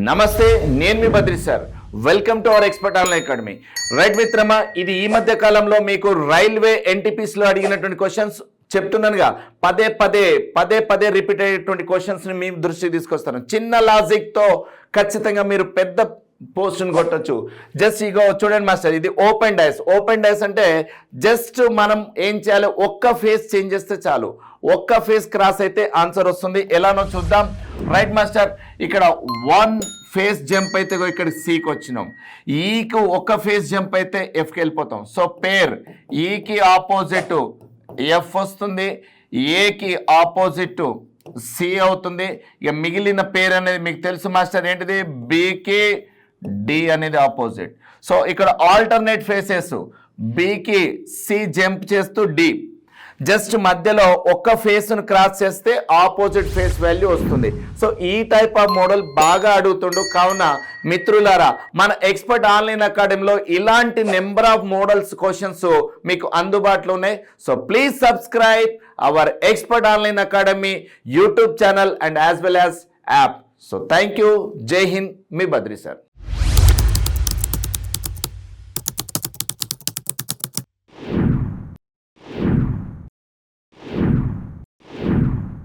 నమస్తే, నేను మీ Badri sir. Welcome to our expert online academy. Right మిత్రమా, ఇది ఈ మధ్య కాలంలో మీకు రైల్వే ఎన్టీపీసీలో అడిగినటువంటి క్వశ్చన్స్ చెప్తున్నానుగా, పదే పదే రిపీట్ అయ్యేటువంటి క్వశ్చన్స్ని మీ దృష్టికి తీసుకొస్తాను. చిన్న లాజిక్తో ఖచ్చితంగా మీరు పెద్ద పోస్ట్ని కొట్టచ్చు. జస్ట్ ఇగో చూడండి మాస్టర్, ఇది ఓపెన్ డైస్ అంటే జస్ట్ మనం ఏం చేయాలి, ఒక్క ఫేస్ చేంజ్ చేస్తే చాలు. ఒక్క ఫేస్ క్రాస్ అయితే ఆన్సర్ వస్తుంది. ఎలానో చూద్దాం. రైట్ మాస్టర్, ఇక్కడ వన్ ఫేస్ జంప్ అయితే ఇక్కడ సికి వచ్చినాం. ఈకి ఒక్క ఫేస్ జంప్ అయితే ఎఫ్కి వెళ్ళిపోతాం. సో పేర్ ఈకి ఆపోజిట్ ఎఫ్ వస్తుంది, ఏకి ఆపోజిట్ సి అవుతుంది. ఇక మిగిలిన పేరు అనేది మీకు తెలుసు మాస్టర్, ఏంటిది? బికి డి అనేది ఆపోజిట్. సో ఇక్కడ ఆల్టర్నేట్ ఫేసెస్, బికి సి జంప్ చేస్తూ డి, జస్ట్ మధ్యలో ఒక్క ఫేస్ను క్రాస్ చేస్తే ఆపోజిట్ ఫేస్ వాల్యూ వస్తుంది. సో ఈ టైప్ ఆఫ్ మోడల్ బాగా అడుగుతుండు. కావున మిత్రులారా, మన ఎక్స్పర్ట్ ఆన్లైన్ అకాడమీలో ఇలాంటి నెంబర్ ఆఫ్ మోడల్స్ క్వశ్చన్స్ మీకు అందుబాటులో ఉన్నాయి. So please subscribe our expert online academy YouTube channel and as well as app. So thank you. జై హింద్, మీ బద్రి సార్.